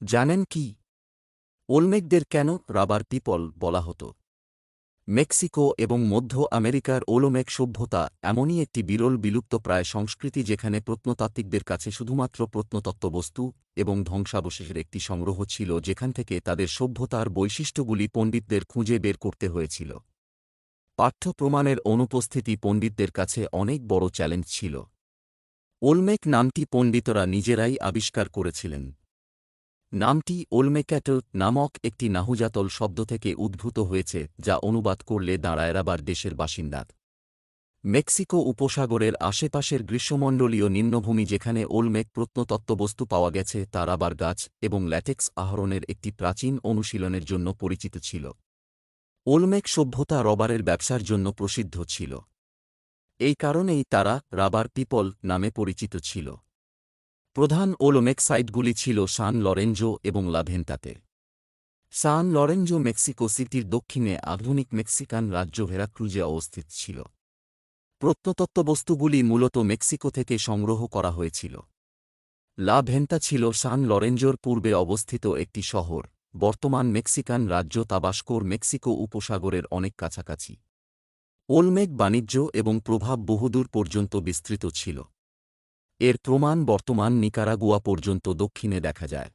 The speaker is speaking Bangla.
জানেন কি ওলমেকদের কেন রাবার পিপল বলা হতো? মেক্সিকো এবং মধ্য আমেরিকার ওলোমেক সভ্যতা এমনই একটি বিরল বিলুপ্তপ্রায় সংস্কৃতি যেখানে প্রত্নতাত্ত্বিকদের কাছে শুধুমাত্র প্রত্নতত্ত্ব বস্তু এবং ধ্বংসাবশেষের একটি সংগ্রহ ছিল যেখান থেকে তাদের সভ্যতার বৈশিষ্ট্যগুলি পণ্ডিতদের খুঁজে বের করতে হয়েছিল। পাঠ্য প্রমাণের অনুপস্থিতি পণ্ডিতদের কাছে অনেক বড় চ্যালেঞ্জ ছিল। ওলমেক নামটি পণ্ডিতরা নিজেরাই আবিষ্কার করেছিলেন। নামটি ওলমেক্যাটল নামক একটি নাহুজাতল শব্দ থেকে উদ্ভূত হয়েছে যা অনুবাদ করলে দাঁড়ায় রাবার দেশের বাসিন্দার। মেক্সিকো উপসাগরের আশেপাশের গ্রীষ্মমণ্ডলীয় নিম্নভূমি যেখানে ওলমেক প্রত্নতত্ত্ববস্তু পাওয়া গেছে তা রাবার গাছ এবং ল্যাটেক্স আহরণের একটি প্রাচীন অনুশীলনের জন্য পরিচিত ছিল। ওলমেক সভ্যতা রবারের ব্যবসার জন্য প্রসিদ্ধ ছিল। এই কারণেই তারা রাবার পিপল নামে পরিচিত ছিল। প্রধান ওলোমেক সাইটগুলি ছিল সান লরেঞ্জো এবং লা ভেন্টাতে। সান লরেঞ্জো মেক্সিকো সিটির দক্ষিণে আধুনিক মেক্সিকান রাজ্য ভেরাক্রুজে অবস্থিত ছিল। প্রত্নতত্ত্ববস্তুগুলি মূলত মেক্সিকো থেকে সংগ্রহ করা হয়েছিল। লা ভেন্টা ছিল সান লরেঞ্জোর পূর্বে অবস্থিত একটি শহর, বর্তমান মেক্সিকান রাজ্য তাবাস্কোর মেক্সিকো উপসাগরের অনেক কাছাকাছি। ওলমেক বাণিজ্য এবং প্রভাব বহুদূর পর্যন্ত বিস্তৃত ছিল। এর প্রমাণ বর্তমান নিকারাগুয়া পর্যন্ত দক্ষিণে দেখা যায়।